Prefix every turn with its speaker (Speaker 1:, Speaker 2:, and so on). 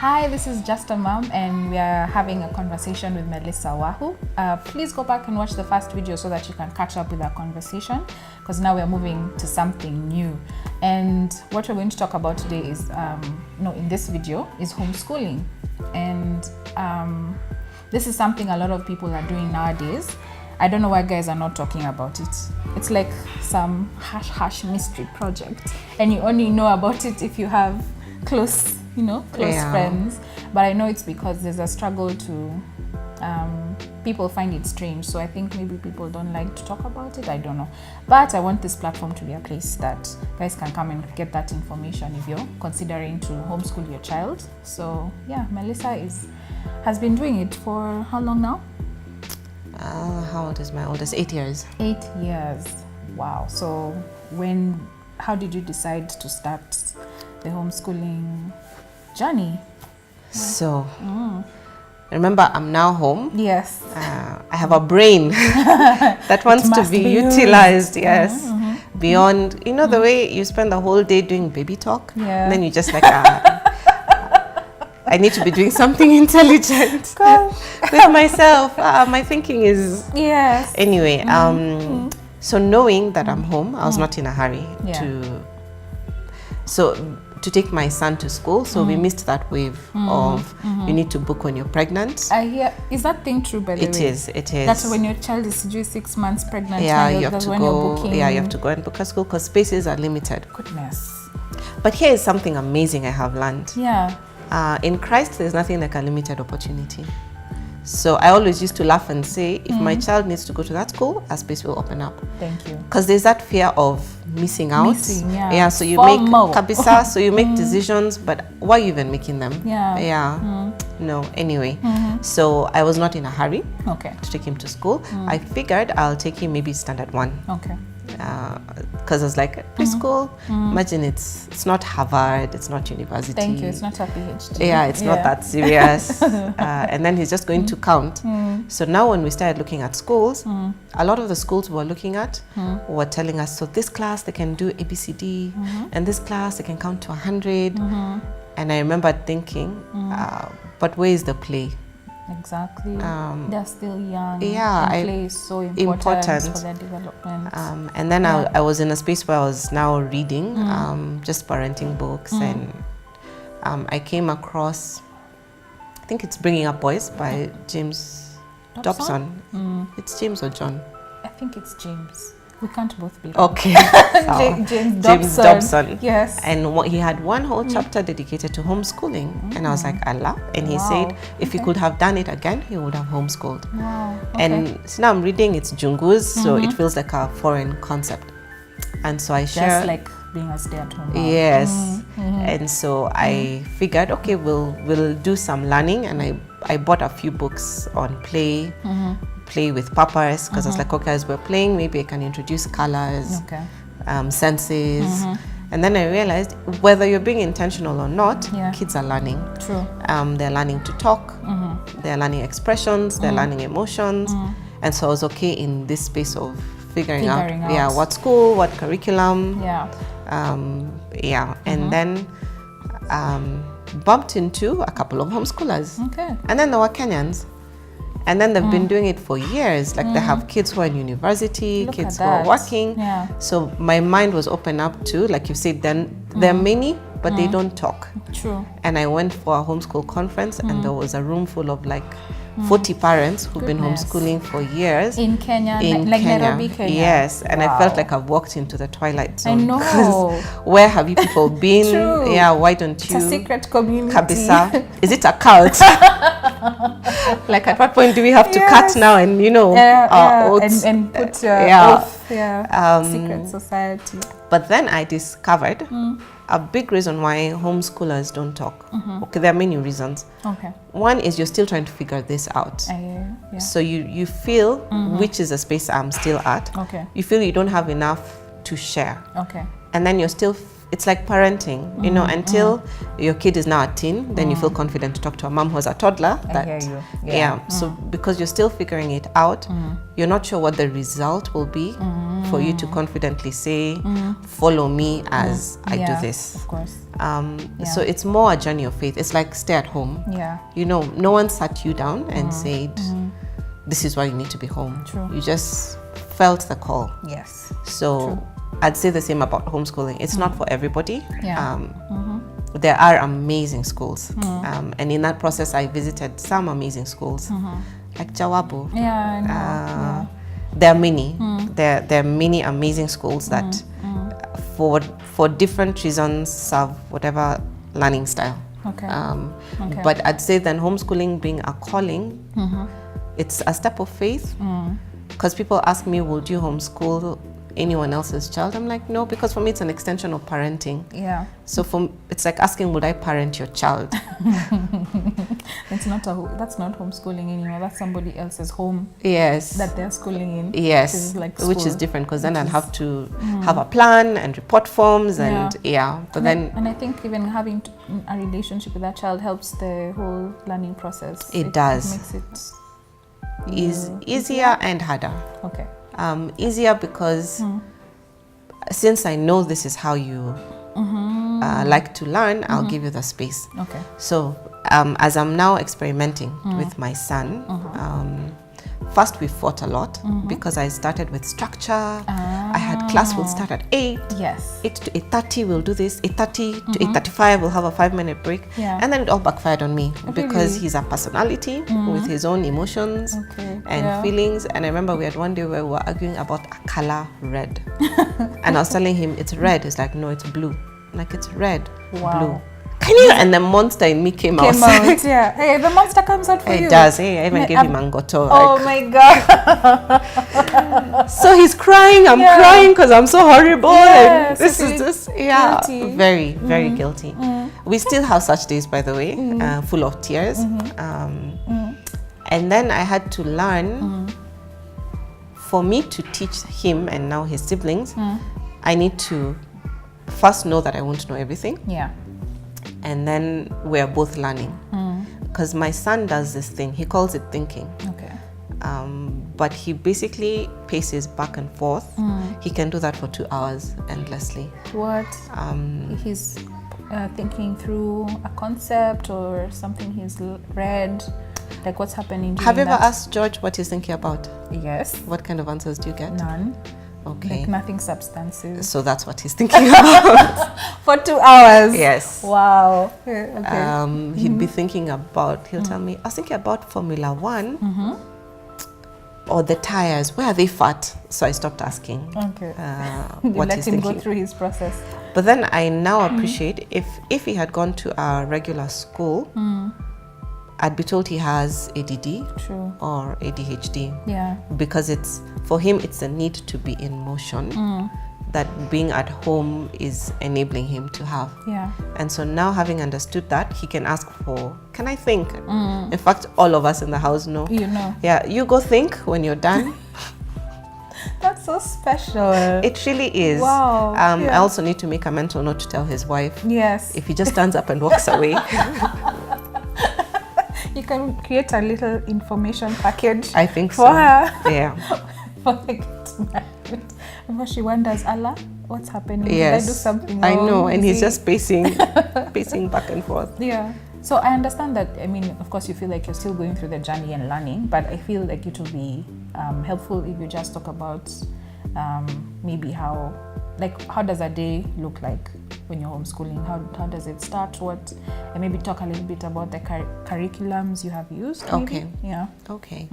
Speaker 1: Hi, this is Just a Mom, and we are having a conversation with Melissa Wakhu. Please go back and watch the first video so that you can catch up with our conversation, because now we're moving to something new. And what we're going to talk about today is, in this video, is homeschooling. And this is something a lot of people are doing nowadays. I don't know why guys are not talking about it. It's like some hush mystery project, and you only know about it if you have close friends. But I know it's because there's a struggle to people find it strange, so I think maybe people don't like to talk about it. I don't know, but I want this platform to be a place that guys can come and get that information if you're considering to homeschool your child. So yeah, Melissa has been doing it for how long now?
Speaker 2: How old is my oldest? 8 years. 8
Speaker 1: years. Wow. So how did you decide to start the homeschooling journey?
Speaker 2: So, remember, I'm now home.
Speaker 1: Yes.
Speaker 2: I have a brain that wants to be utilized. Yes. Mm-hmm. Beyond, the way you spend the whole day doing baby talk.
Speaker 1: Yeah.
Speaker 2: And then you just like, I need to be doing something intelligent with myself. My thinking is...
Speaker 1: Yes.
Speaker 2: Anyway, so knowing that I'm home, I was not in a hurry to take my son to school. So we missed that wave of you need to book when you're pregnant.
Speaker 1: I hear, is that thing true, by the way?
Speaker 2: It is.
Speaker 1: That's when your child is due 6 months pregnant.
Speaker 2: Yeah, you have to go. Yeah, you have to go and book a school because spaces are limited.
Speaker 1: Goodness.
Speaker 2: But here is something amazing I have learned.
Speaker 1: Yeah.
Speaker 2: In Christ, there's nothing like a limited opportunity. So I always used to laugh and say, if my child needs to go to that school, a space will open up.
Speaker 1: Thank you.
Speaker 2: Because there's that fear of missing out.
Speaker 1: Yeah,
Speaker 2: so you make kabisa, so you make decisions, but why are you even making them? No, anyway. So I was not in a hurry to take him to school. I figured I'll take him maybe standard 1.
Speaker 1: Okay.
Speaker 2: Because I was like, preschool, imagine it's not Harvard, it's not university.
Speaker 1: Thank you, it's not a PhD.
Speaker 2: Yeah, it's not that serious. And then he's just going to count. So now when we started looking at schools, a lot of the schools we were looking at were telling us, so this class they can do ABCD, and this class they can count to 100. And I remember thinking, but where is the play?
Speaker 1: Exactly. They're still young.
Speaker 2: Yeah,
Speaker 1: and play is so important for their development.
Speaker 2: And then I was in a space where I was now reading, just parenting books, and I came across, I think it's Bringing Up Boys by James Dobson. It's James or John?
Speaker 1: I think it's James. We can't both be
Speaker 2: okay.
Speaker 1: James Dobson. Yes.
Speaker 2: And he had one whole chapter dedicated to homeschooling. And I was like, Allah. And he said, if he could have done it again, he would have homeschooled.
Speaker 1: Wow. Okay.
Speaker 2: And so now I'm reading, it's Jungus, so it feels like a foreign concept. And so I share...
Speaker 1: Just like being a stay-at-home mom.
Speaker 2: Yes. And so I figured, okay, we'll do some learning. And I bought a few books on play with purpose, because I was like, okay, as we're playing, maybe I can introduce colors, senses. And then I realized whether you're being intentional or not, kids are learning.
Speaker 1: True.
Speaker 2: They're learning to talk, they're learning expressions, they're learning emotions. And so I was okay in this space of figuring out what school, what curriculum. And then bumped into a couple of homeschoolers. And then there were Kenyans. And then they've been doing it for years. Like they have kids who are in university, kids who are working. So my mind was open up to, like you said, then there are many, but they don't talk.
Speaker 1: True.
Speaker 2: And I went for a homeschool conference, and there was a room full of like 40 parents who've been homeschooling for years.
Speaker 1: In Kenya, like Nairobi, Kenya.
Speaker 2: Yes, and I felt like I've walked into the twilight zone.
Speaker 1: I know.
Speaker 2: Where have you people been?
Speaker 1: True.
Speaker 2: Yeah, why don't you?
Speaker 1: It's a secret community.
Speaker 2: Kabisa. Is it a cult? Like at what point do we have to cut now and oaths?
Speaker 1: And put oath, secret society.
Speaker 2: But then I discovered a big reason why homeschoolers don't talk. Okay, there are many reasons. One is you're still trying to figure this out. So you feel, which is a space I'm still at, you feel you don't have enough to share. And then you're still it's like parenting, you know, until your kid is now a teen, then you feel confident to talk to a mom who's a toddler.
Speaker 1: I hear you.
Speaker 2: Yeah. So because you're still figuring it out, you're not sure what the result will be for you to confidently say, follow me as I do this.
Speaker 1: Of course.
Speaker 2: So it's more a journey of faith. It's like stay at home.
Speaker 1: Yeah.
Speaker 2: You know, no one sat you down and said, this is why you need to be home.
Speaker 1: True.
Speaker 2: You just felt the call.
Speaker 1: Yes.
Speaker 2: So
Speaker 1: True.
Speaker 2: I'd say the same about homeschooling. It's not for everybody.
Speaker 1: Yeah.
Speaker 2: There are amazing schools. And in that process, I visited some amazing schools, like Jawabu.
Speaker 1: Yeah, I know.
Speaker 2: There are many. There are many amazing schools that, for different reasons, serve whatever learning style.
Speaker 1: Okay.
Speaker 2: But I'd say then homeschooling being a calling, it's a step of faith. Because people ask me, would you homeschool anyone else's child? I'm like, no, because for me it's an extension of parenting.
Speaker 1: Yeah.
Speaker 2: So it's like asking, would I parent your child?
Speaker 1: That's not homeschooling anymore. That's somebody else's home.
Speaker 2: Yes.
Speaker 1: That they're schooling in.
Speaker 2: Yes.
Speaker 1: Which
Speaker 2: is different, because then I'll have to have a plan and report forms and But
Speaker 1: and I think even having a relationship with that child helps the whole learning process.
Speaker 2: It does.
Speaker 1: It makes it
Speaker 2: easier and harder.
Speaker 1: Okay.
Speaker 2: Easier because since I know this is how you like to learn, I'll give you the space.
Speaker 1: Okay.
Speaker 2: So as I'm now experimenting with my son, first we fought a lot because I started with structure. I had class will start at 8.
Speaker 1: Yes.
Speaker 2: 8 to 8:30 we'll do this. 8:30 to 8:35 we'll have a 5-minute break.
Speaker 1: Yeah.
Speaker 2: And then it all backfired on me because
Speaker 1: Really?
Speaker 2: he's a personality with his own emotions and feelings. And I remember we had one day where we were arguing about a color red. And I was telling him it's red. He's like, no, it's blue. I'm like, it's red, blue. Can you? And the monster in me came out.
Speaker 1: Yeah. Hey, the monster comes out for you.
Speaker 2: It does. Hey, I even gave him angoto.
Speaker 1: Oh my God.
Speaker 2: So he's crying. I'm crying because I'm so horrible.
Speaker 1: Yeah,
Speaker 2: and this is just
Speaker 1: guilty.
Speaker 2: very, very guilty. We still have such days, by the way, full of tears. And then I had to learn. For me to teach him and now his siblings, I need to first know that I won't know everything.
Speaker 1: Yeah.
Speaker 2: And then we're both learning. Because my son does this thing, he calls it thinking.
Speaker 1: Okay.
Speaker 2: But he basically paces back and forth. He can do that for 2 hours endlessly.
Speaker 1: What? He's thinking through a concept or something he's read. Like what's happening during
Speaker 2: Have you ever asked George what he's thinking about?
Speaker 1: Yes.
Speaker 2: What kind of answers do you get?
Speaker 1: None.
Speaker 2: Okay.
Speaker 1: Like nothing substantive.
Speaker 2: So that's what he's thinking about.
Speaker 1: For 2 hours?
Speaker 2: Yes.
Speaker 1: Wow. Okay.
Speaker 2: He'd be thinking about, he'll tell me, I was thinking about Formula 1 or the tires. Where are they fat? So I stopped asking.
Speaker 1: Okay.
Speaker 2: What
Speaker 1: let
Speaker 2: he's
Speaker 1: him
Speaker 2: thinking.
Speaker 1: go through his process.
Speaker 2: But then I now appreciate if he had gone to a regular school, I'd be told he has ADD
Speaker 1: True.
Speaker 2: or ADHD.
Speaker 1: Yeah.
Speaker 2: Because for him it's a need to be in motion that being at home is enabling him to have.
Speaker 1: Yeah.
Speaker 2: And so now, having understood that, he can ask for, can I think? In fact, all of us in the house know.
Speaker 1: You know.
Speaker 2: Yeah, you go think when you're done.
Speaker 1: That's so special.
Speaker 2: It really is.
Speaker 1: Wow.
Speaker 2: I also need to make a mental note to tell his wife.
Speaker 1: Yes.
Speaker 2: If he just stands up and walks away.
Speaker 1: You can create a little information package.
Speaker 2: I think
Speaker 1: for
Speaker 2: so.
Speaker 1: her.
Speaker 2: Yeah.
Speaker 1: For her get married. Because she wonders, Allah, what's happening?
Speaker 2: Yes.
Speaker 1: Did I do something
Speaker 2: I
Speaker 1: wrong?
Speaker 2: know, and he's just pacing back and forth.
Speaker 1: Yeah. So I understand that. I mean, of course, you feel like you're still going through the journey and learning, but I feel like it will be helpful if you just talk about maybe how does a day look like when you're homeschooling? How does it start? And maybe talk a little bit about the curriculums you have used. Maybe?
Speaker 2: Okay.
Speaker 1: Yeah.
Speaker 2: Okay.